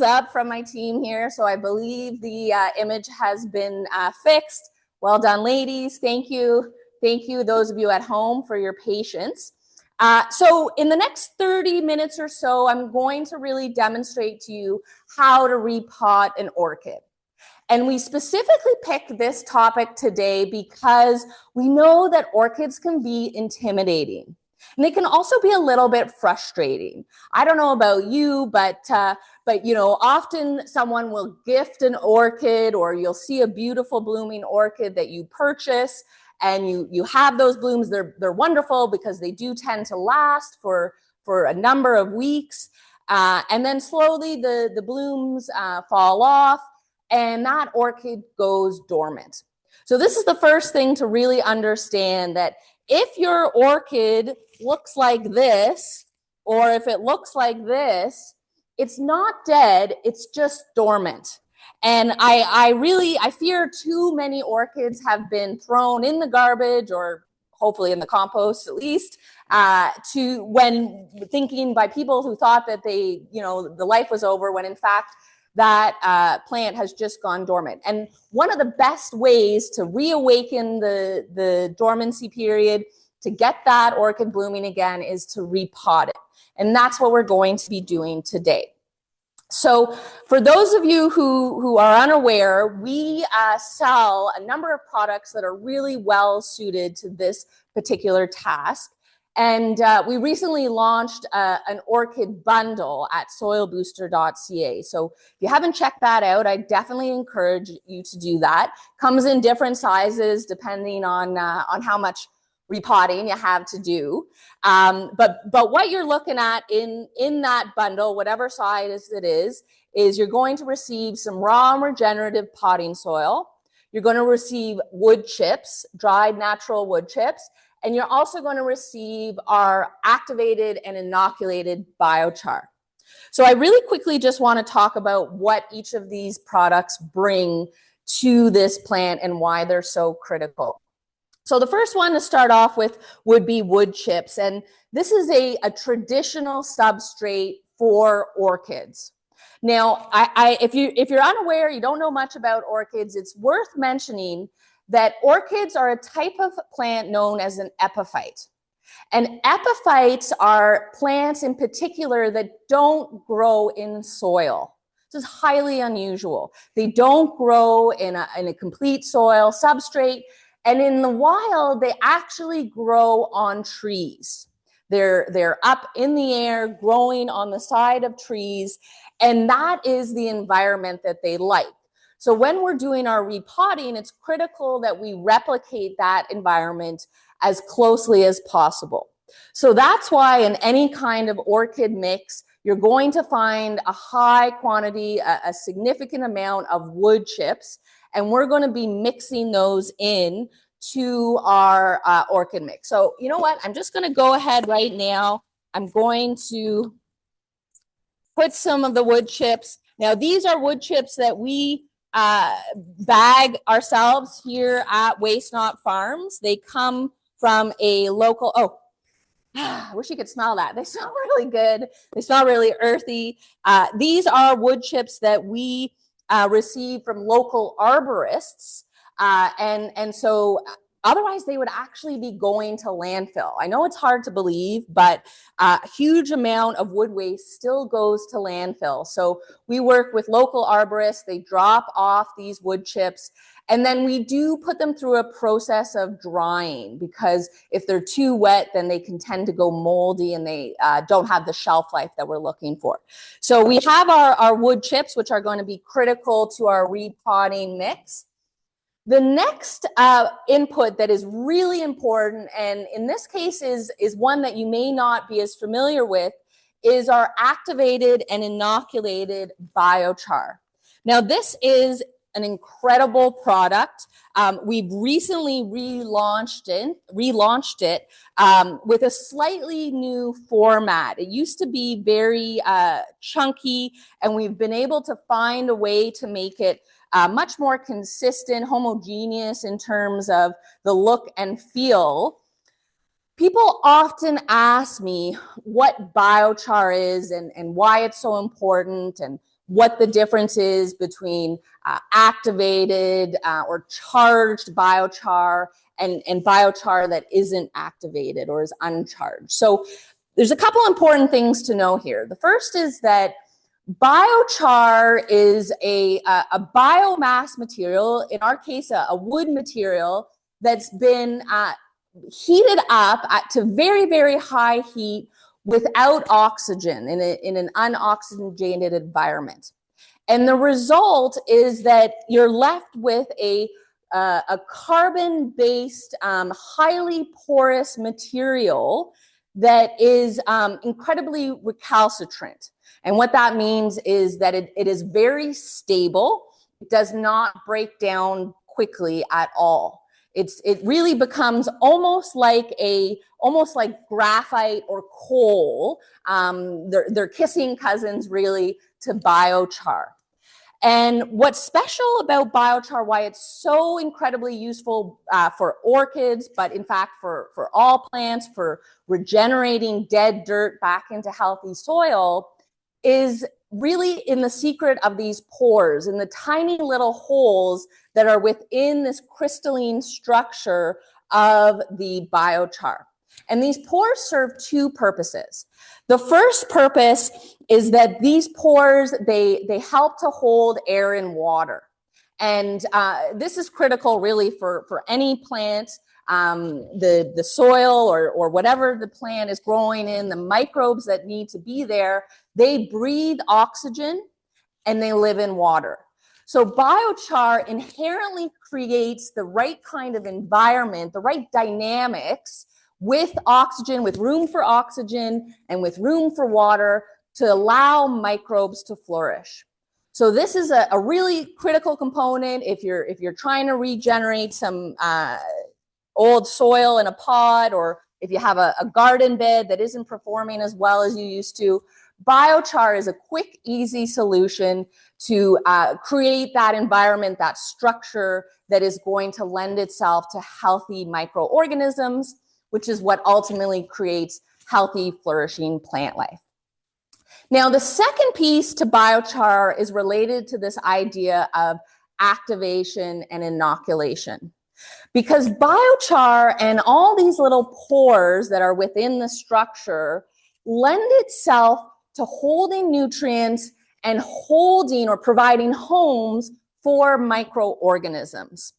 up from my team here. So I believe the image has been fixed. Well done, ladies. Thank you. Thank you, those of you at home, for your patience. So in the next 30 minutes or so, I'm going to really demonstrate to you how to repot an orchid. And we specifically picked this topic today because we know that orchids can be intimidating. And they can also be a little bit frustrating. I don't know about you, but you know, often someone will gift an orchid, or you'll see a beautiful blooming orchid that you purchase, and you have those blooms. They're wonderful because they do tend to last for a number of weeks, and then slowly the blooms fall off, and that orchid goes dormant. So this is the first thing to really understand, that if your orchid looks like this, or if it looks like this, it's not dead, it's just dormant. And I fear too many orchids have been thrown in the garbage, or hopefully in the compost at least, to when thinking by people who thought that they, you know, the life was over, when in fact that plant has just gone dormant. And one of the best ways to reawaken the dormancy period, to get that orchid blooming again, is to repot it. And that's what we're going to be doing today. So for those of you who are unaware, we sell a number of products that are really well suited to this particular task. And we recently launched an orchid bundle at soilbooster.ca. So if you haven't checked that out, I definitely encourage you to do that. Comes in different sizes depending on how much repotting you have to do. But what you're looking at in that bundle, whatever size it is you're going to receive some raw regenerative potting soil. You're going to receive wood chips, dried natural wood chips. And you're also going to receive our activated and inoculated biochar. So I really quickly just want to talk about what each of these products bring to this plant and why they're so critical. So the first one to start off with would be wood chips. And this is a traditional substrate for orchids. Now, if you're unaware, you don't know much about orchids, it's worth mentioning that orchids are a type of plant known as an epiphyte. And epiphytes are plants in particular that don't grow in soil. This is highly unusual. They don't grow in a complete soil substrate. And in the wild, they actually grow on trees. They're up in the air, growing on the side of trees. And that is the environment that they like. So when we're doing our repotting, it's critical that we replicate that environment as closely as possible. So that's why in any kind of orchid mix, you're going to find a high quantity, a significant amount of wood chips, and we're going to be mixing those in to our orchid mix. So you know what? I'm just going to go ahead right now. I'm going to put some of the wood chips. Now, these are wood chips that we bag ourselves here at Waste Not Farms. They come from a local, I wish you could smell that. They smell really good. They smell really earthy. These are wood chips that we receive from local arborists. And so otherwise they would actually be going to landfill. I know it's hard to believe, but a huge amount of wood waste still goes to landfill. So we work with local arborists. They drop off these wood chips, and then we do put them through a process of drying, because if they're too wet, then they can tend to go moldy and they don't have the shelf life that we're looking for. So we have our wood chips, which are going to be critical to our repotting mix. The next input that is really important, and in this case is one that you may not be as familiar with, is our activated and inoculated biochar. Now, this is an incredible product. We've recently relaunched it with a slightly new format. It used to be very chunky, and we've been able to find a way to make it much more consistent, homogeneous in terms of the look and feel. People often ask me what biochar is and why it's so important and what the difference is between activated or charged biochar and biochar that isn't activated or is uncharged. So there's a couple important things to know here. The first is that biochar is a biomass material, in our case, a wood material that's been heated up to very, very high heat without oxygen in an unoxygenated environment. And the result is that you're left with a carbon-based, highly porous material that is incredibly recalcitrant. And what that means is that it is very stable. It does not break down quickly at all. It really becomes almost like graphite or coal. They're kissing cousins really to biochar. And what's special about biochar, why it's so incredibly useful for orchids, but in fact for all plants, for regenerating dead dirt back into healthy soil, is really in the secret of these pores, in the tiny little holes that are within this crystalline structure of the biochar. And these pores serve two purposes. The first purpose is that these pores, they help to hold air and water. And this is critical really for any plant. The soil or whatever the plant is growing in, the microbes that need to be there, they breathe oxygen and they live in water. So biochar inherently creates the right kind of environment, the right dynamics with oxygen, with room for oxygen and with room for water to allow microbes to flourish. So this is a really critical component if you're trying to regenerate some old soil in a pot, or if you have a garden bed that isn't performing as well as you used to. Biochar is a quick, easy solution to create that environment, that structure that is going to lend itself to healthy microorganisms, which is what ultimately creates healthy, flourishing plant life. Now, the second piece to biochar is related to this idea of activation and inoculation. Because biochar and all these little pores that are within the structure lend itself to holding nutrients and holding or providing homes for microorganisms.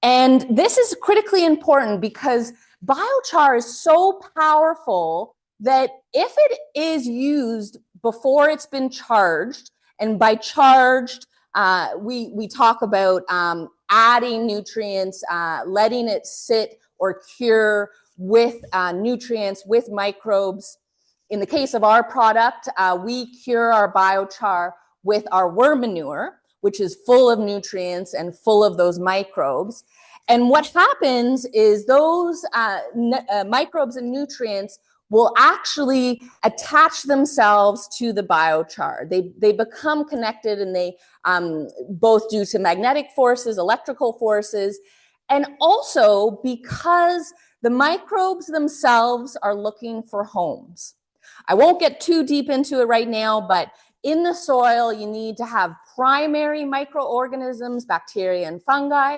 And this is critically important because biochar is so powerful that if it is used before it's been charged, and by charged, we talk about adding nutrients, letting it sit or cure with nutrients, with microbes. In the case of our product, we cure our biochar with our worm manure, which is full of nutrients and full of those microbes. And what happens is those microbes and nutrients will actually attach themselves to the biochar. They become connected, and they both due to magnetic forces, electrical forces, and also because the microbes themselves are looking for homes. I won't get too deep into it right now, but in the soil, you need to have primary microorganisms, bacteria and fungi,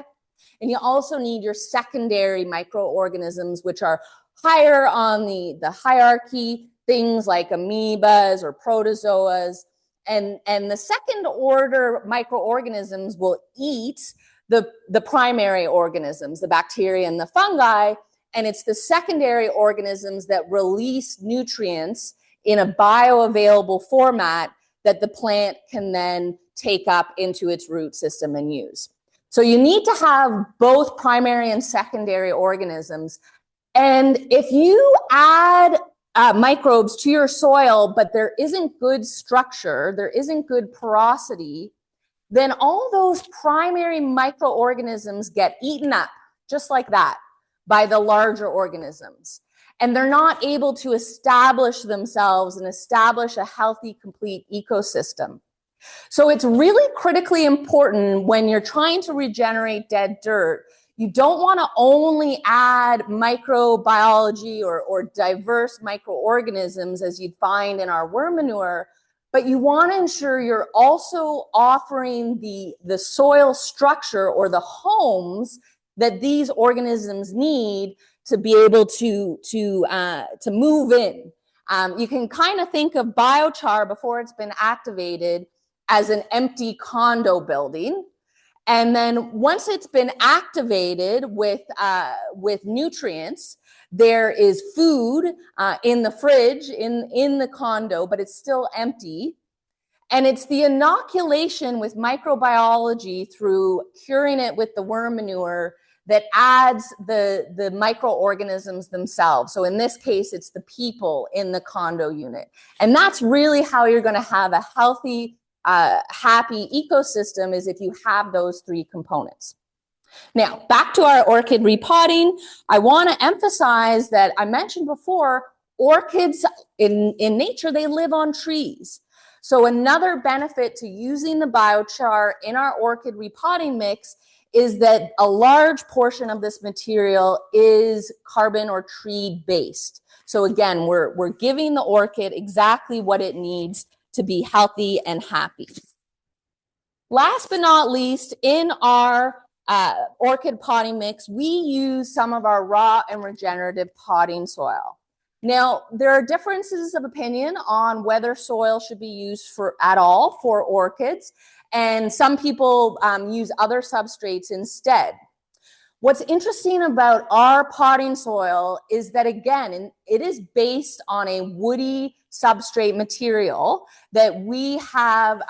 and you also need your secondary microorganisms, which are higher on the hierarchy, things like amoebas or protozoas. And the second order microorganisms will eat the primary organisms, the bacteria and the fungi, and it's the secondary organisms that release nutrients in a bioavailable format that the plant can then take up into its root system and use. So you need to have both primary and secondary organisms. And if you add microbes to your soil, but there isn't good structure, there isn't good porosity, then all those primary microorganisms get eaten up just like that by the larger organisms. And they're not able to establish themselves and establish a healthy, complete ecosystem. So it's really critically important when you're trying to regenerate dead dirt. You don't want to only add microbiology or diverse microorganisms as you'd find in our worm manure, but you want to ensure you're also offering the soil structure or the homes that these organisms need to be able to move in. You can kind of think of biochar before it's been activated as an empty condo building. And then once it's been activated with nutrients, there is food in the fridge, in the condo, but it's still empty. And it's the inoculation with microbiology through curing it with the worm manure that adds the microorganisms themselves. So in this case, it's the people in the condo unit. And that's really how you're going to have a healthy, happy ecosystem, is if you have those three components. Now, back to our orchid repotting, I want to emphasize that I mentioned before, orchids in nature, they live on trees. So another benefit to using the biochar in our orchid repotting mix is that a large portion of this material is carbon or tree based. So again, we're giving the orchid exactly what it needs to be healthy and happy. Last but not least, in our orchid potting mix, we use some of our raw and regenerative potting soil. Now, there are differences of opinion on whether soil should be used at all for orchids, and some people use other substrates instead. What's interesting about our potting soil is that, again, it is based on a woody substrate material that we have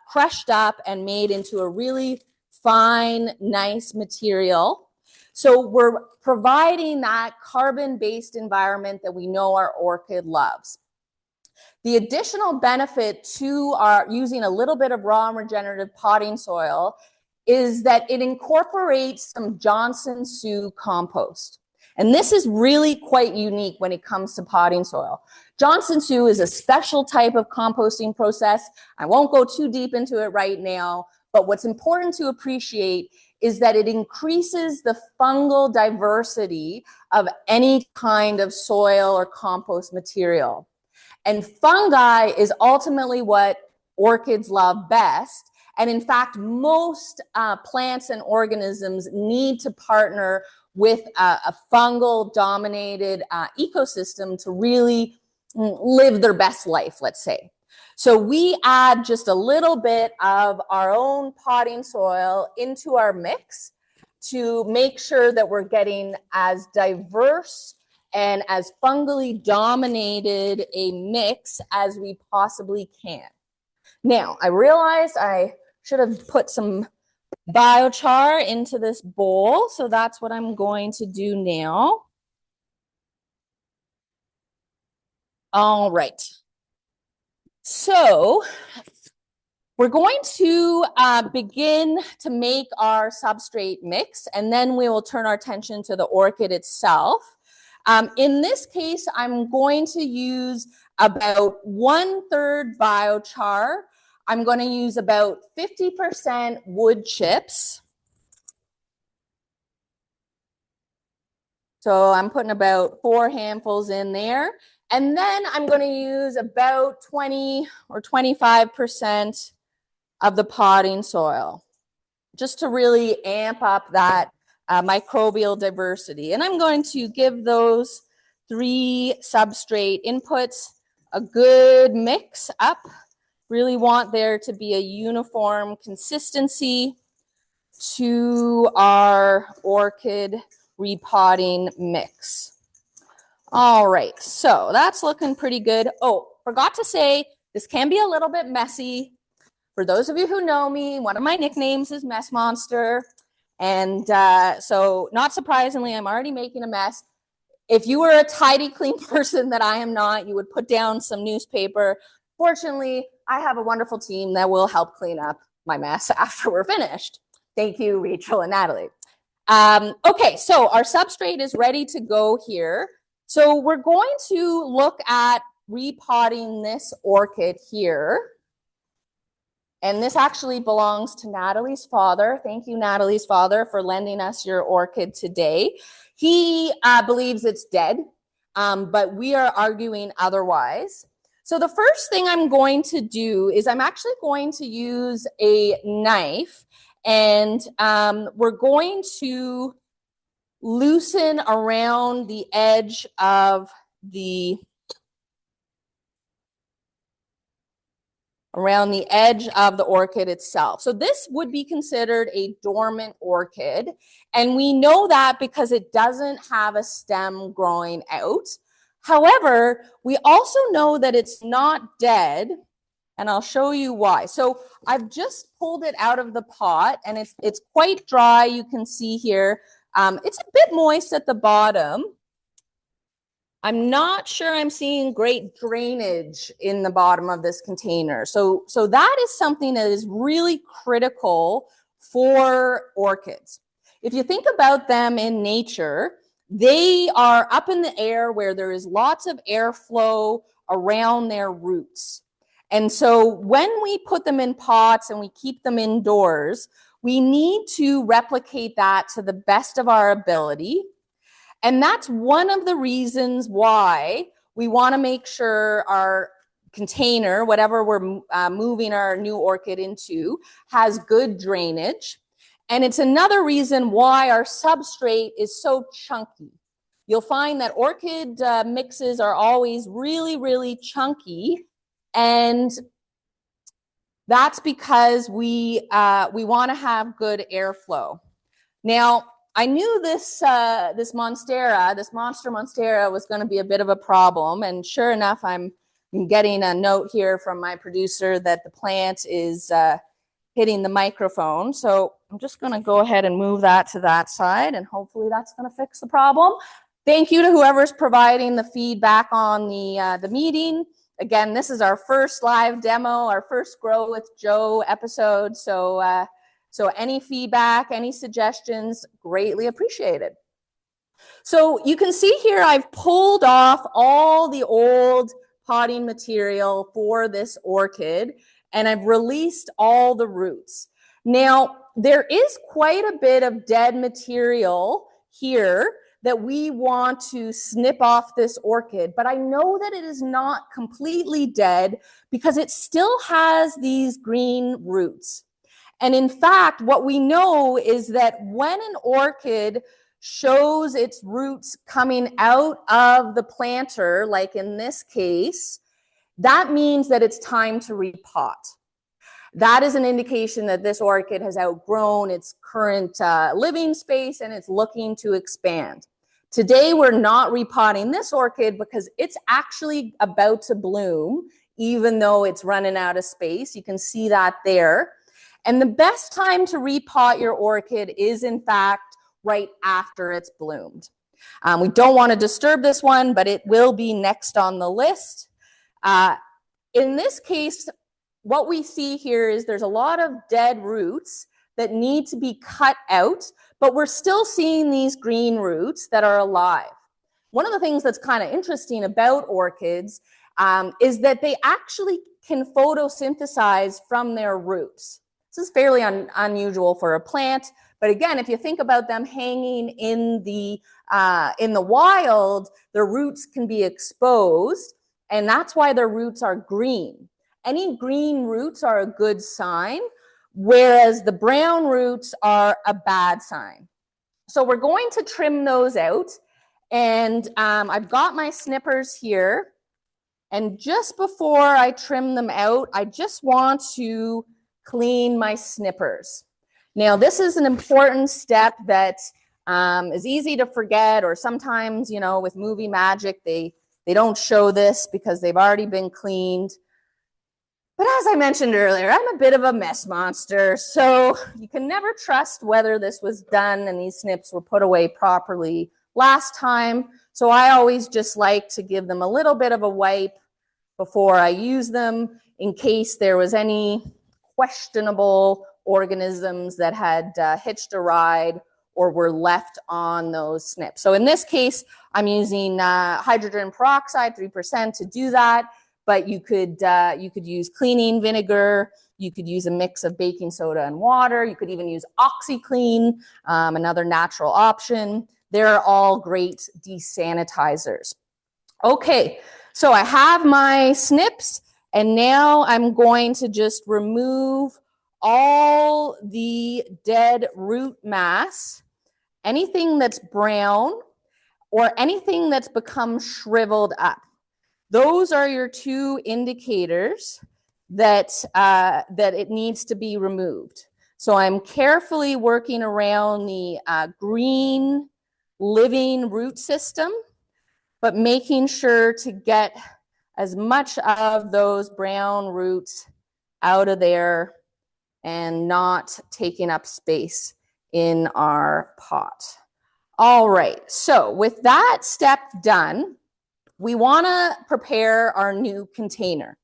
crushed up and made into a really fine, nice material. So we're providing that carbon-based environment that we know our orchid loves. The additional benefit to our using a little bit of raw and regenerative potting soil is that it incorporates some Johnson Sioux compost. And this is really quite unique when it comes to potting soil. Johnson Sioux is a special type of composting process. I won't go too deep into it right now, but what's important to appreciate is that it increases the fungal diversity of any kind of soil or compost material. And fungi is ultimately what orchids love best. And in fact, most plants and organisms need to partner with a fungal dominated ecosystem to really live their best life, let's say. So we add just a little bit of our own potting soil into our mix to make sure that we're getting as diverse and as fungally dominated a mix as we possibly can. Now, I realized I should have put some biochar into this bowl, so that's what I'm going to do now. All right. So we're going to begin to make our substrate mix, and then we will turn our attention to the orchid itself. In this case, I'm going to use about 1/3 biochar. I'm going to use about 50% wood chips. So I'm putting about 4 handfuls in there. And then I'm going to use about 20 or 25% of the potting soil, just to really amp up that microbial diversity. And I'm going to give those 3 substrate inputs a good mix up. Really want there to be a uniform consistency to our orchid repotting mix. All right, so that's looking pretty good. Oh, forgot to say, this can be a little bit messy. For those of you who know me, one of my nicknames is Mess Monster. And so not surprisingly, I'm already making a mess. If you were a tidy, clean person that I am not, you would put down some newspaper. Fortunately, I have a wonderful team that will help clean up my mess after we're finished. Thank you, Rachel and Natalie. Okay, so our substrate is ready to go here. So we're going to look at repotting this orchid here. And this actually belongs to Natalie's father. Thank you, Natalie's father, for lending us your orchid today. He believes it's dead, but we are arguing otherwise. So the first thing I'm going to do is I'm actually going to use a knife, and we're going to loosen around the edge of the orchid itself. So this would be considered a dormant orchid. And we know that because it doesn't have a stem growing out. However, we also know that it's not dead, and I'll show you why. So I've just pulled it out of the pot, and it's quite dry. You can see here. It's a bit moist at the bottom. I'm not sure I'm seeing great drainage in the bottom of this container. So that is something that is really critical for orchids. If you think about them in nature, they are up in the air where there is lots of airflow around their roots. And so when we put them in pots and we keep them indoors, we need to replicate that to the best of our ability. And that's one of the reasons why we want to make sure our container, whatever we're moving our new orchid into, has good drainage. And it's another reason why our substrate is so chunky. You'll find that orchid mixes are always really, really chunky. And that's because we want to have good airflow. Now, I knew this monster monstera was going to be a bit of a problem, and sure enough, I'm getting a note here from my producer that the plant is hitting the microphone. So I'm just going to go ahead and move that to that side, and hopefully that's going to fix the problem. Thank you to whoever's providing the feedback on the meeting. Again, this is our first live demo, our first Grow with Joe episode. So any feedback, any suggestions, greatly appreciated. So you can see here I've pulled off all the old potting material for this orchid, and I've released all the roots. Now, there is quite a bit of dead material here that we want to snip off this orchid, but I know that it is not completely dead because it still has these green roots. And in fact, what we know is that when an orchid shows its roots coming out of the planter, like in this case, that means that it's time to repot. That is an indication that this orchid has outgrown its current living space and it's looking to expand. Today, we're not repotting this orchid because it's actually about to bloom, even though it's running out of space. You can see that there. And the best time to repot your orchid is, in fact, right after it's bloomed. We don't want to disturb this one, but it will be next on the list. In this case, what we see here is there's a lot of dead roots that need to be cut out, but we're still seeing these green roots that are alive. One of the things that's kind of interesting about orchids is that they actually can photosynthesize from their roots. This is fairly unusual for a plant, but again, if you think about them hanging in the wild, their roots can be exposed, and that's why their roots are green. Any green roots are a good sign, whereas the brown roots are a bad sign. So we're going to trim those out, and I've got my snippers here, and just before I trim them out, I just want to clean my snippers. Now, this is an important step that is easy to forget, or sometimes, you know, with movie magic, they don't show this because they've already been cleaned. But as I mentioned earlier, I'm a bit of a mess monster, so you can never trust whether this was done and these snips were put away properly last time. So I always just like to give them a little bit of a wipe before I use them in case there was any questionable organisms that had hitched a ride or were left on those snips. So in this case, I'm using hydrogen peroxide, 3% to do that. But you could use cleaning vinegar. You could use a mix of baking soda and water. You could even use OxyClean, another natural option. They're all great desanitizers. Okay, So I have my snips, and now I'm going to just remove all the dead root mass, anything that's brown or anything that's become shriveled up. Those are your two indicators that, that it needs to be removed. So I'm carefully working around the green living root system, but making sure to get as much of those brown roots out of there and not taking up space in our pot. All right, so with that step done, we want to prepare our new container.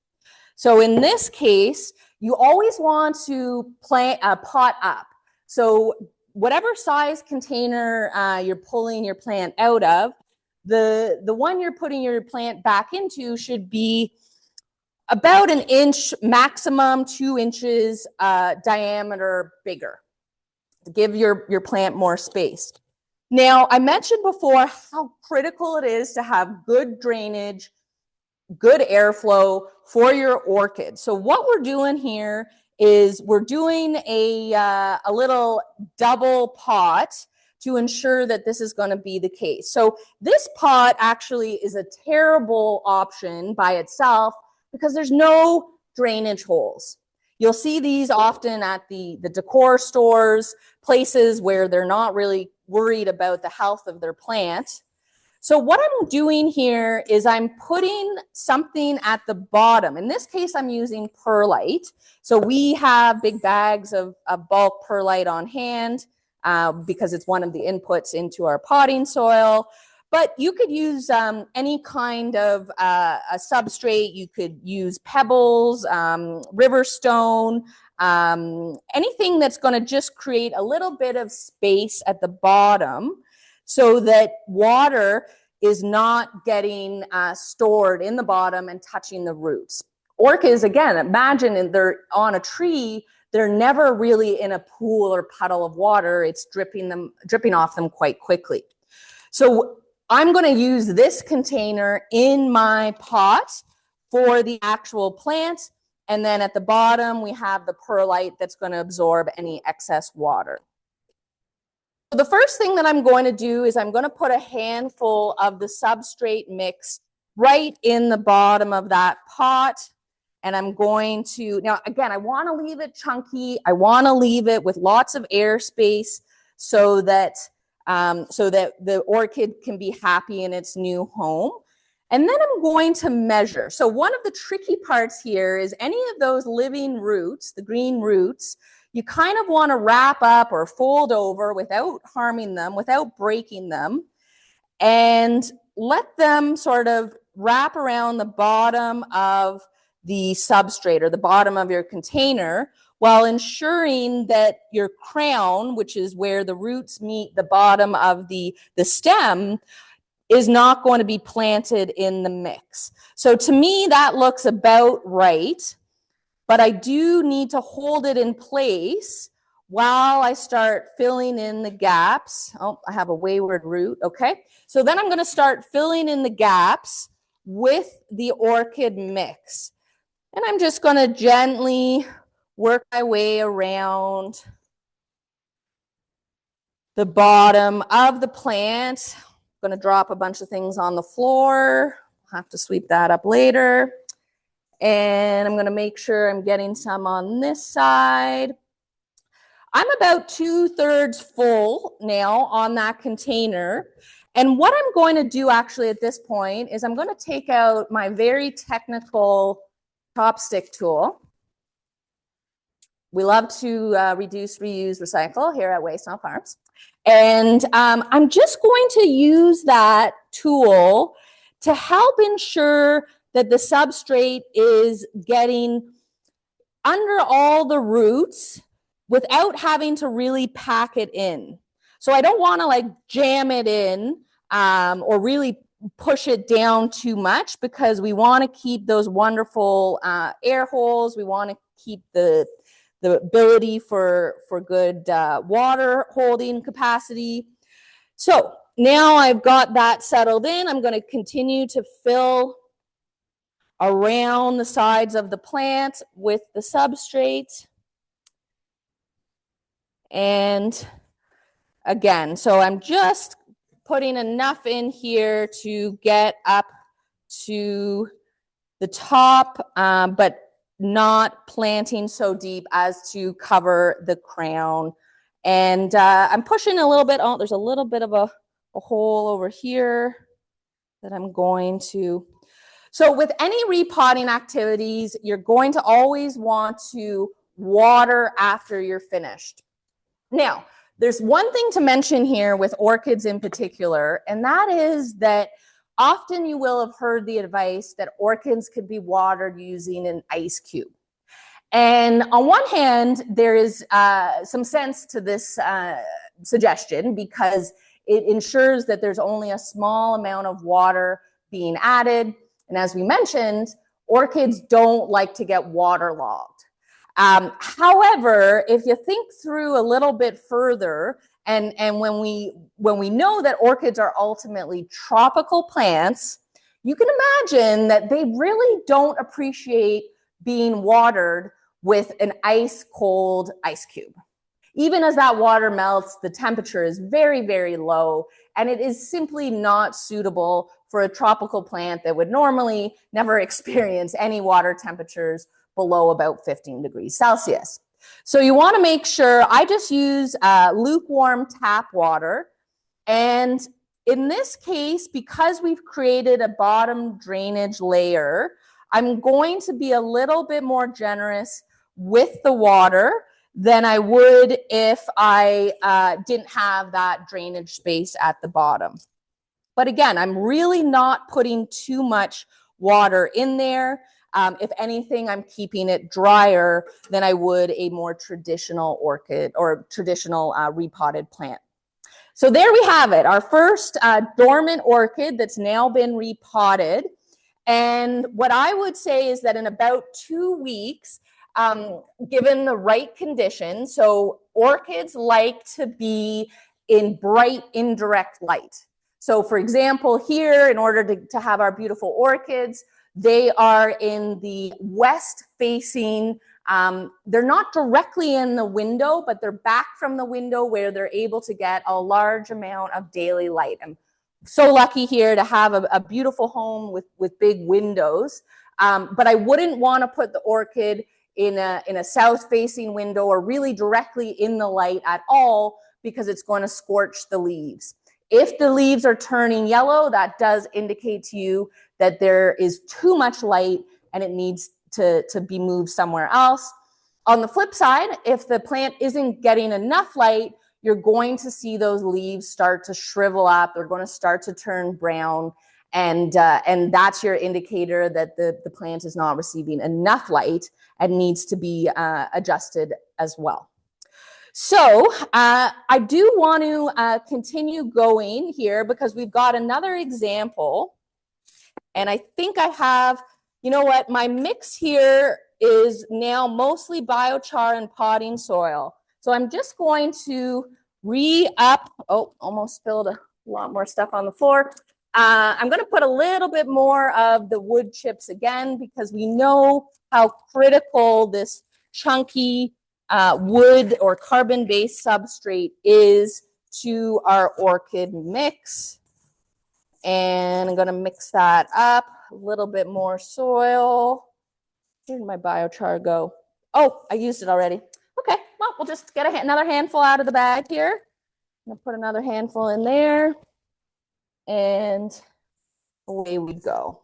So in this case, you always want to plant a pot up. So whatever size container you're pulling your plant out of, the one you're putting your plant back into should be about an inch, maximum 2 inches diameter bigger to give your plant more space. Now, I mentioned before how critical it is to have good drainage, good airflow for your orchid. So what we're doing here is we're doing a little double pot to ensure that this is going to be the case. So this pot actually is a terrible option by itself because there's no drainage holes. You'll see these often at the decor stores, places where they're not really worried about the health of their plant. So what I'm doing here is I'm putting something at the bottom. In this case, I'm using perlite. So we have big bags of bulk perlite on hand because it's one of the inputs into our potting soil. But you could use any kind of a substrate. You could use pebbles, river stone, anything that's going to just create a little bit of space at the bottom so that water is not getting stored in the bottom and touching the roots. Orchids, again, imagine they're on a tree, they're never really in a pool or puddle of water. It's dripping off them quite quickly. So I'm going to use this container in my pot for the actual plant. And then at the bottom, we have the perlite that's going to absorb any excess water. The first thing that I'm going to do is I'm going to put a handful of the substrate mix right in the bottom of that pot. And I'm going to, now again, I want to leave it chunky. I want to leave it with lots of airspace so that the orchid can be happy in its new home. And then I'm going to measure. So one of the tricky parts here is any of those living roots, the green roots, you kind of want to wrap up or fold over without harming them, without breaking them, and let them sort of wrap around the bottom of the substrate or the bottom of your container while ensuring that your crown, which is where the roots meet the bottom of the stem, is not going to be planted in the mix. So to me, that looks about right. But I do need to hold it in place while I start filling in the gaps. Oh, I have a wayward root. Okay. So then I'm going to start filling in the gaps with the orchid mix. And I'm just going to gently work my way around the bottom of the plant. I'm going to drop a bunch of things on the floor. I'll have to sweep that up later. And I'm going to make sure I'm getting some on this side. I'm about 2/3 full now on that container. And what I'm going to do actually at this point is I'm going to take out my very technical chopstick tool. We love to reduce, reuse, recycle here at Waste Not Farms. And I'm just going to use that tool to help ensure that the substrate is getting under all the roots without having to really pack it in. So I don't want to like jam it in or really push it down too much because we want to keep those wonderful air holes. We want to keep the ability for good water holding capacity. So now I've got that settled in. I'm going to continue to fill around the sides of the plant with the substrate. And again, so I'm just putting enough in here to get up to the top, but not planting so deep as to cover the crown. And I'm pushing a little bit. Oh, there's a little bit of a hole over here that I'm going to. So with any repotting activities, you're going to always want to water after you're finished. Now, there's one thing to mention here with orchids in particular, and that is that often you will have heard the advice that orchids could be watered using an ice cube. And on one hand, there is some sense to this suggestion because it ensures that there's only a small amount of water being added. And as we mentioned, orchids don't like to get waterlogged. However, if you think through a little bit further, and when we know that orchids are ultimately tropical plants, you can imagine that they really don't appreciate being watered with an ice cold ice cube. Even as that water melts, the temperature is very, very low, and it is simply not suitable for a tropical plant that would normally never experience any water temperatures below about 15 degrees Celsius. So you want to make sure, I just use lukewarm tap water. And in this case, because we've created a bottom drainage layer, I'm going to be a little bit more generous with the water than I would if I didn't have that drainage space at the bottom. But again, I'm really not putting too much water in there. If anything, I'm keeping it drier than I would a more traditional orchid or traditional repotted plant. So there we have it, our first dormant orchid that's now been repotted. And what I would say is that in about 2 weeks, given the right conditions, so orchids like to be in bright indirect light. So for example, here, in order to have our beautiful orchids, they are in the west facing, they're not directly in the window, but they're back from the window where they're able to get a large amount of daily light. I'm so lucky here to have a beautiful home with big windows, but I wouldn't want to put the orchid in a south facing window or really directly in the light at all, because it's going to scorch the leaves. If the leaves are turning yellow, that does indicate to you that there is too much light and it needs to be moved somewhere else. On the flip side, if the plant isn't getting enough light, you're going to see those leaves start to shrivel up. They're going to start to turn brown. And that's your indicator that the plant is not receiving enough light and needs to be adjusted as well. So I do want to continue going here because we've got another example. And I think I have, you know what, my mix here is now mostly biochar and potting soil. So I'm just going to re-up, oh, almost spilled a lot more stuff on the floor. I'm going to put a little bit more of the wood chips again, because we know how critical this chunky wood or carbon-based substrate is to our orchid mix. And I'm going to mix that up, a little bit more soil. Where did my biochar go? Oh, I used it already. Okay, well, we'll just get another handful out of the bag here. I'm going to put another handful in there. And away we go.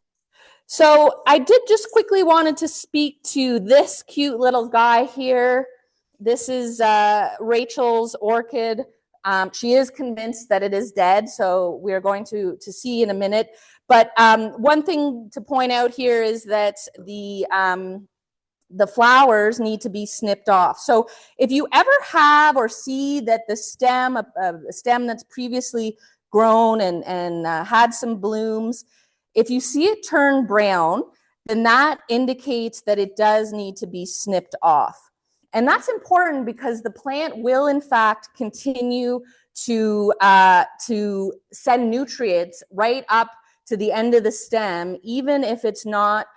So I did just quickly wanted to speak to this cute little guy here. This is Rachel's orchid. She is convinced that it is dead, so we're going to see in a minute. But one thing to point out here is that the flowers need to be snipped off. So if you ever have or see that the stem, a stem that's previously grown and had some blooms, if you see it turn brown, then that indicates that it does need to be snipped off. And that's important because the plant will, in fact, continue to send nutrients right up to the end of the stem, even if it's not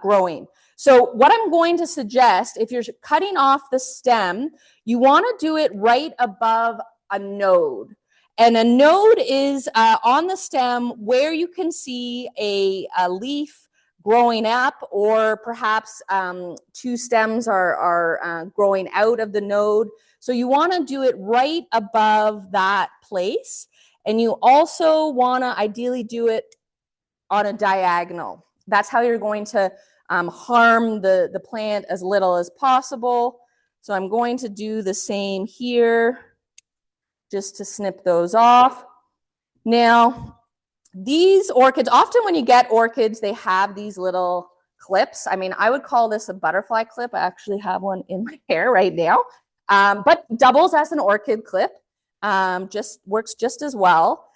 growing. So what I'm going to suggest, if you're cutting off the stem, you want to do it right above a node. And a node is on the stem where you can see a leaf growing up, or perhaps two stems are growing out of the node. So you want to do it right above that place. And you also want to ideally do it on a diagonal. That's how you're going to harm the plant as little as possible. So I'm going to do the same here, just to snip those off. Now, these orchids, often when you get orchids, they have these little clips. I mean, I would call this a butterfly clip. I actually have one in my hair right now, but doubles as an orchid clip. Just works just as well.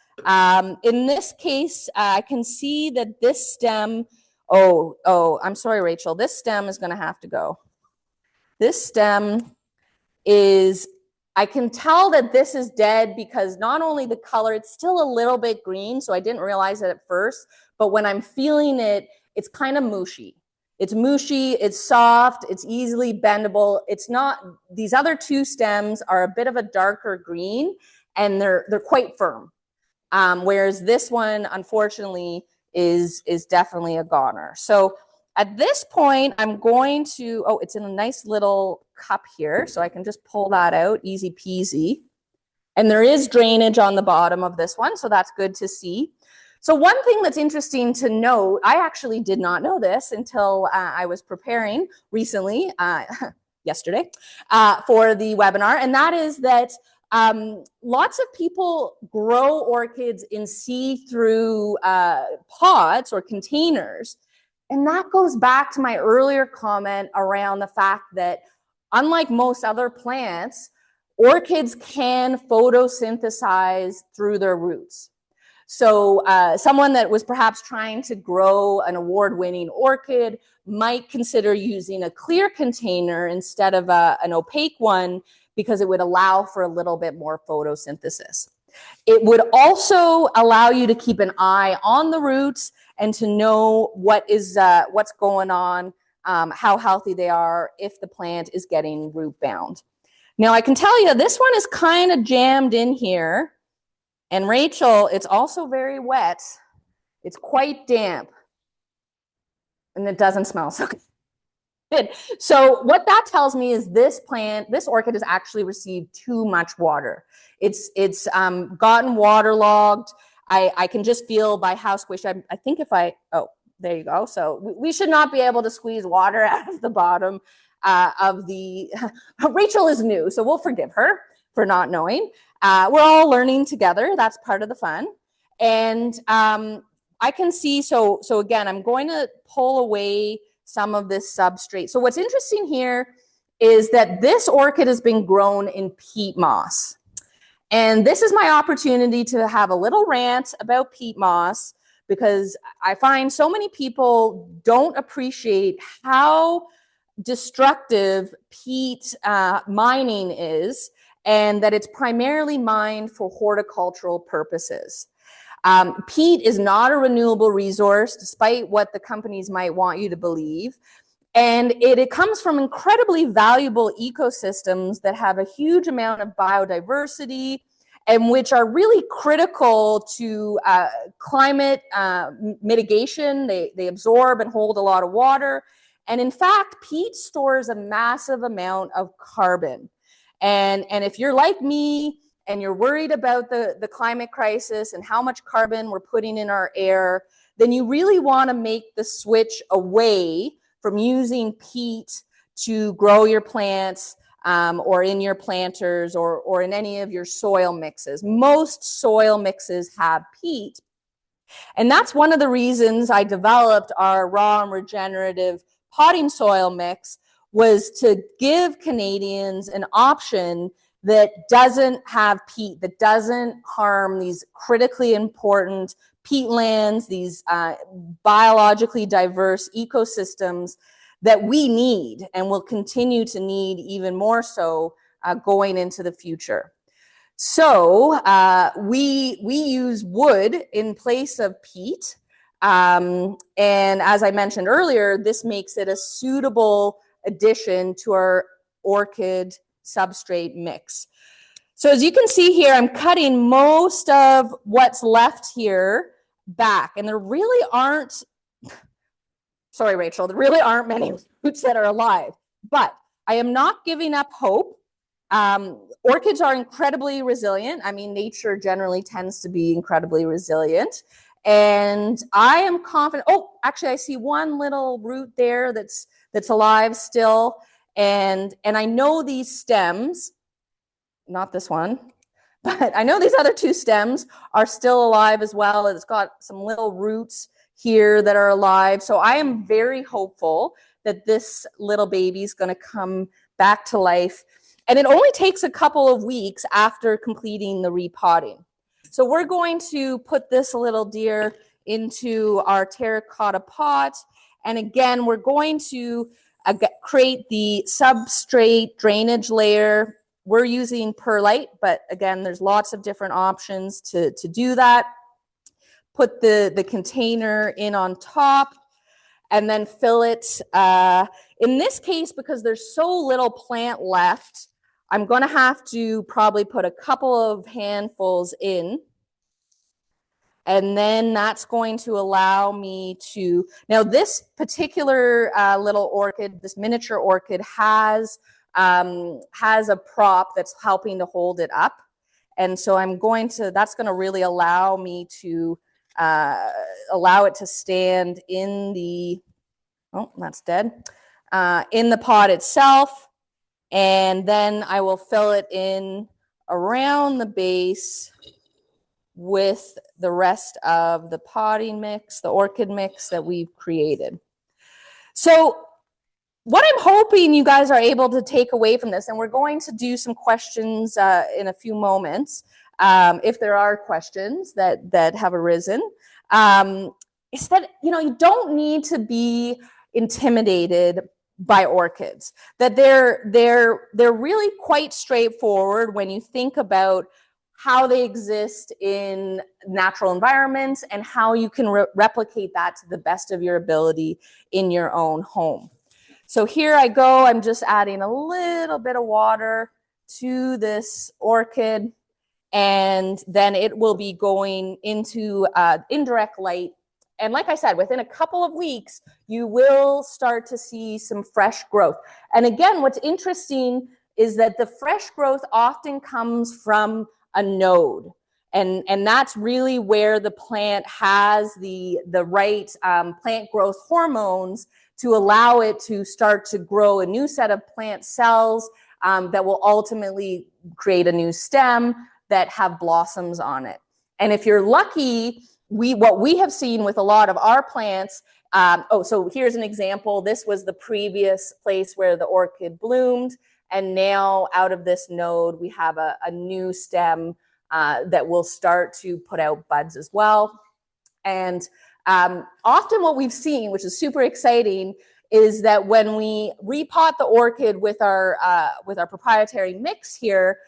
In this case, I can see that this stem, I'm sorry, Rachel, this stem is going to have to go. This stem is, I can tell that this is dead because not only the color, it's still a little bit green, so I didn't realize it at first, but when I'm feeling it, it's kind of mushy. It's mushy, it's soft, it's easily bendable. It's not, these other two stems are a bit of a darker green, and they're quite firm. Whereas this one, unfortunately, is definitely a goner. So at this point, I'm going to, it's in a nice little cup here, so I can just pull that out, easy peasy. And there is drainage on the bottom of this one, so that's good to see. So one thing that's interesting to note, I actually did not know this until I was preparing recently, yesterday, for the webinar, and that is that lots of people grow orchids in see-through pots or containers. And that goes back to my earlier comment around the fact that unlike most other plants, orchids can photosynthesize through their roots. So someone that was perhaps trying to grow an award-winning orchid might consider using a clear container instead of an opaque one, because it would allow for a little bit more photosynthesis. It would also allow you to keep an eye on the roots and to know what's going on, how healthy they are, if the plant is getting root bound. Now I can tell you this one is kind of jammed in here. And Rachel, it's also very wet. It's quite damp. And it doesn't smell so good. So what that tells me is this orchid has actually received too much water. It's gotten waterlogged. I can just feel by how squishy. I think if there you go. So we should not be able to squeeze water out of the bottom of the, Rachel is new, so we'll forgive her for not knowing. We're all learning together. That's part of the fun. And I can see, so again, I'm going to pull away some of this substrate. So what's interesting here is that this orchid has been grown in peat moss. And this is my opportunity to have a little rant about peat moss, because I find so many people don't appreciate how destructive peat mining is, and that it's primarily mined for horticultural purposes. Peat is not a renewable resource, despite what the companies might want you to believe. And it comes from incredibly valuable ecosystems that have a huge amount of biodiversity and which are really critical to climate mitigation. They absorb and hold a lot of water. And in fact, peat stores a massive amount of carbon. And if you're like me and you're worried about the climate crisis and how much carbon we're putting in our air, then you really want to make the switch away from using peat to grow your plants or in your planters or in any of your soil mixes. Most soil mixes have peat. And that's one of the reasons I developed our raw and regenerative potting soil mix, was to give Canadians an option that doesn't have peat, that doesn't harm these critically important peatlands, these biologically diverse ecosystems that we need and will continue to need even more so going into the future. So we use wood in place of peat. And as I mentioned earlier, this makes it a suitable addition to our orchid substrate mix. So as you can see here, I'm cutting most of what's left here back, and there really aren't, sorry, Rachel, there really aren't many roots that are alive, but I am not giving up hope. Orchids are incredibly resilient. I mean, nature generally tends to be incredibly resilient. And I am confident. Oh, actually, I see one little root there that's alive still. And I know these stems, not this one, but I know these other two stems are still alive as well. It's got some little roots here that are alive. So I am very hopeful that this little baby is going to come back to life. And it only takes a couple of weeks after completing the repotting. So we're going to put this little deer into our terracotta pot. And again, we're going to create the substrate drainage layer. We're using perlite, but again, there's lots of different options to do that. Put the container in on top and then fill it. In this case, because there's so little plant left, I'm going to have to probably put a couple of handfuls in. And then that's going to allow me to, now this particular little orchid, this miniature orchid has a prop that's helping to hold it up. And so that's going to really allow me to allow it to stand in the, oh, that's dead, in the pot itself. And then I will fill it in around the base with the rest of the potting mix, the orchid mix that we've created. So what I'm hoping you guys are able to take away from this, and we're going to do some questions in a few moments, if there are questions that have arisen, is that, you know, you don't need to be intimidated by orchids, that they're really quite straightforward when you think about how they exist in natural environments and how you can replicate that to the best of your ability in your own home. So here I go, I'm just adding a little bit of water to this orchid, and then it will be going into indirect light. And like I said, within a couple of weeks, you will start to see some fresh growth. And again, what's interesting is that the fresh growth often comes from a node. And that's really where the plant has the right plant growth hormones to allow it to start to grow a new set of plant cells that will ultimately create a new stem that have blossoms on it. And if you're lucky, what we have seen with a lot of our plants, so here's an example. This was the previous place where the orchid bloomed. And now out of this node, we have a new stem that will start to put out buds as well. And often what we've seen, which is super exciting, is that when we repot the orchid with our proprietary mix here,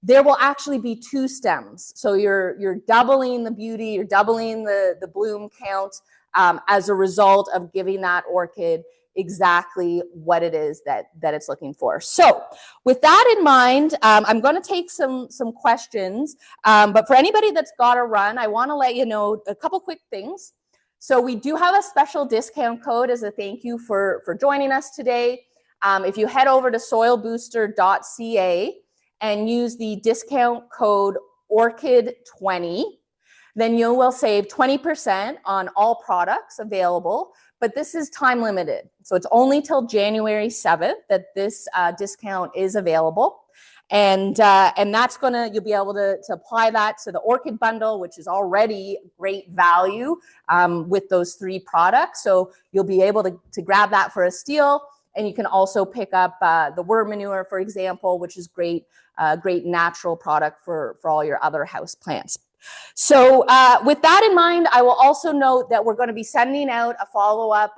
there will actually be two stems. So you're doubling the beauty, you're doubling the bloom count as a result of giving that orchid exactly what it is that it's looking for. So with that in mind, I'm going to take some questions. But for anybody that's got to run, I want to let you know a couple quick things. So we do have a special discount code as a thank you for joining us today. If you head over to soilbooster.ca and use the discount code ORCHID20, then you will save 20% on all products available, but this is time limited. So it's only till January 7th that this discount is available. And that's you'll be able to apply that to the orchid bundle, which is already great value with those 3 products. So you'll be able to grab that for a steal. And you can also pick up the worm manure, for example, which is great natural product for all your other house plants. So with that in mind, I will also note that we're going to be sending out a follow-up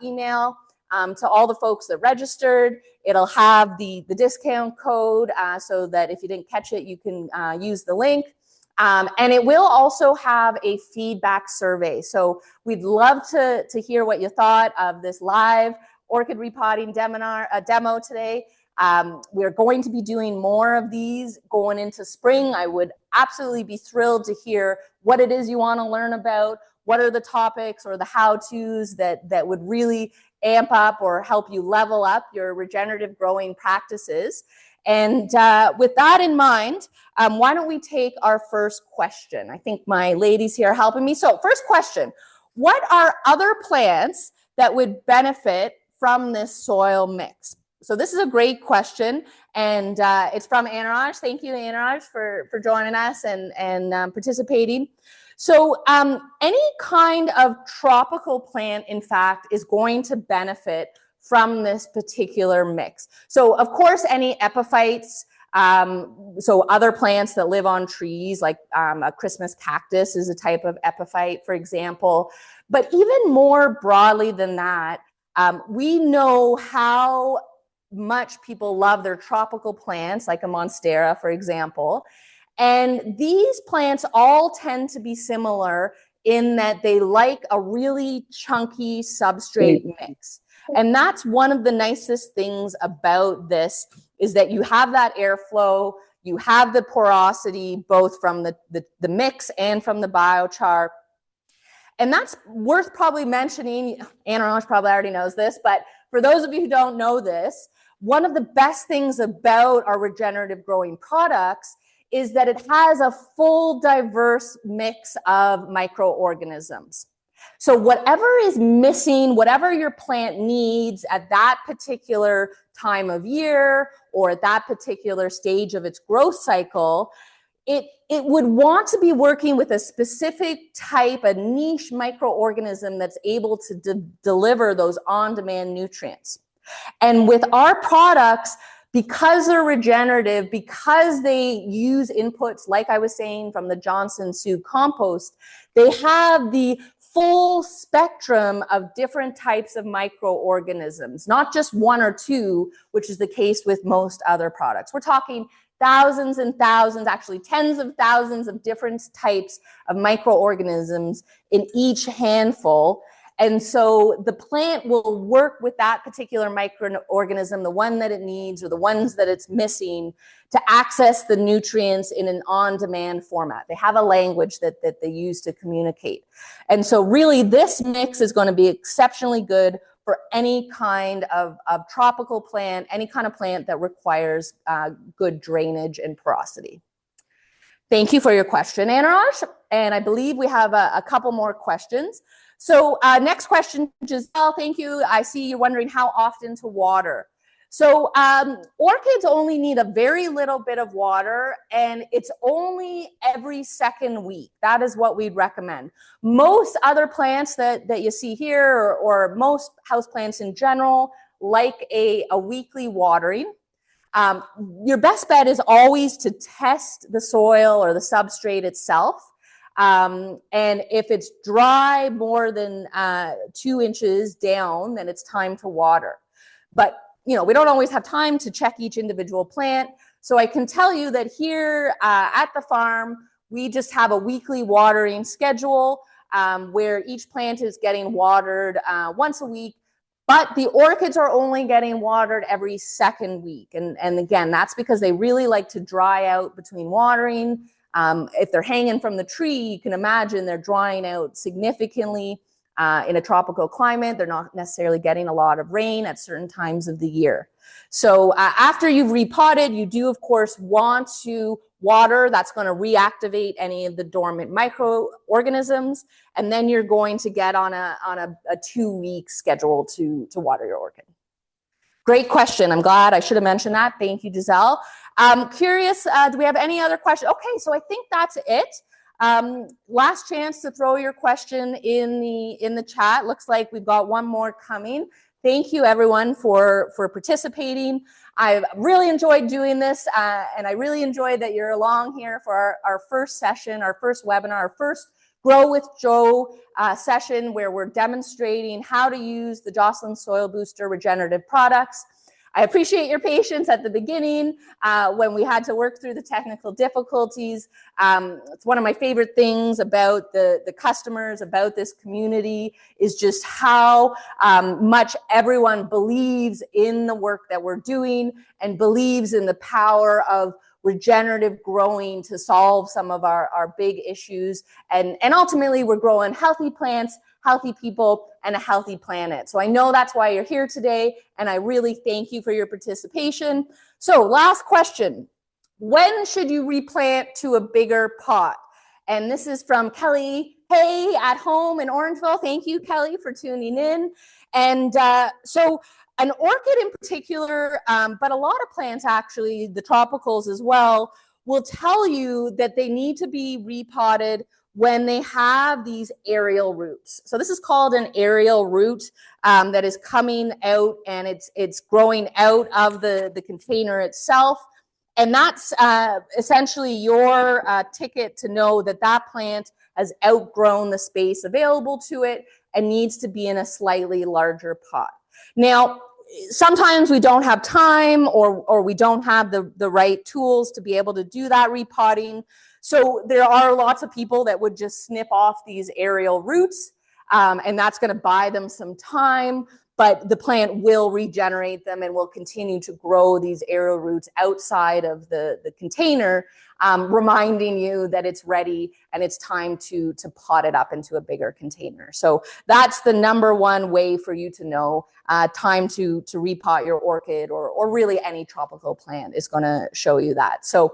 email to all the folks that registered. It'll have the discount code so that if you didn't catch it, you can use the link. And it will also have a feedback survey. So we'd love to hear what you thought of this live orchid repotting demo today. We're going to be doing more of these going into spring. I would absolutely be thrilled to hear what it is you want to learn about, what are the topics or the how-tos that would really amp up or help you level up your regenerative growing practices. And with that in mind, why don't we take our first question? I think my ladies here are helping me. So first question, what are other plants that would benefit from this soil mix? So this is a great question, and it's from Anuraj. Thank you, Anuraj, for joining us and participating. So any kind of tropical plant, in fact, is going to benefit from this particular mix. So of course, any epiphytes, so other plants that live on trees, like a Christmas cactus is a type of epiphyte, for example. But even more broadly than that, we know how much people love their tropical plants, like a monstera, for example. And these plants all tend to be similar in that they like a really chunky substrate mix. And that's one of the nicest things about this, is that you have that airflow, you have the porosity, both from the mix and from the biochar. And that's worth probably mentioning. Anuraj probably already knows this, but for those of you who don't know this, one of the best things about our regenerative growing products is that it has a full diverse mix of microorganisms. So whatever is missing, whatever your plant needs at that particular time of year or at that particular stage of its growth cycle, it would want to be working with a specific type, a niche microorganism that's able to deliver those on-demand nutrients. And with our products, because they're regenerative, because they use inputs, like I was saying, from the Johnson Sioux compost, they have the full spectrum of different types of microorganisms, not just one or two, which is the case with most other products. We're talking thousands and thousands, actually tens of thousands of different types of microorganisms in each handful. And so the plant will work with that particular microorganism, the one that it needs or the ones that it's missing, to access the nutrients in an on-demand format. They have a language that they use to communicate. And so really this mix is going to be exceptionally good for any kind of tropical plant, any kind of plant that requires good drainage and porosity. Thank you for your question, Anuraj. And I believe we have a couple more questions. So next question, Giselle, thank you. I see you're wondering how often to water. So orchids only need a very little bit of water, and it's only every second week. That is what we'd recommend. Most other plants that you see here, or most houseplants in general, like a weekly watering. Your best bet is always to test the soil or the substrate itself. And if it's dry more than 2 inches down, then it's time to water. But you know, we don't always have time to check each individual plant. So I can tell you that here at the farm, we just have a weekly watering schedule where each plant is getting watered once a week. But the orchids are only getting watered every second week. And again, that's because they really like to dry out between watering. If they're hanging from the tree, you can imagine they're drying out significantly. In a tropical climate, they're not necessarily getting a lot of rain at certain times of the year. So after you've repotted, you do, of course, want to water. That's going to reactivate any of the dormant microorganisms. And then you're going to get on a 2-week schedule to water your orchid. Great question. I'm glad. I should have mentioned that. Thank you, Giselle. Curious, do we have any other questions? Okay, so I think that's it. Last chance to throw your question in the chat. Looks like we've got one more coming. Thank you everyone for participating. I've really enjoyed doing this and I really enjoyed that you're along here for our first session, our first webinar, our first Grow with Joe session where we're demonstrating how to use the Jocelyn Soil Booster regenerative products. I appreciate your patience at the beginning when we had to work through the technical difficulties. It's one of my favorite things about the customers, about this community, is just how much everyone believes in the work that we're doing and believes in the power of regenerative growing to solve some of our big issues. And ultimately, we're growing healthy plants, healthy people, and a healthy planet. So I know that's why you're here today, and I really thank you for your participation. So last question, when should you replant to a bigger pot? And this is from Kelly Hay at home in Orangeville. Thank you, Kelly, for tuning in. And so an orchid in particular, but a lot of plants actually, the tropicals as well, will tell you that they need to be repotted when they have these aerial roots. So this is called an aerial root that is coming out, and it's growing out of the container itself. And that's essentially your ticket to know that that plant has outgrown the space available to it and needs to be in a slightly larger pot. Now, sometimes we don't have time or we don't have the right tools to be able to do that repotting. So there are lots of people that would just snip off these aerial roots, and that's going to buy them some time, but the plant will regenerate them and will continue to grow these aerial roots outside of the container, reminding you that it's ready and it's time to pot it up into a bigger container. So that's the number one way for you to know time to repot your orchid or really any tropical plant is going to show you that. So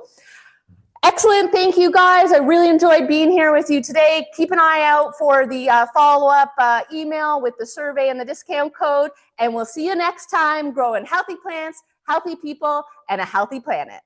excellent. Thank you, guys. I really enjoyed being here with you today. Keep an eye out for the follow-up email with the survey and the discount code. And we'll see you next time growing healthy plants, healthy people, and a healthy planet.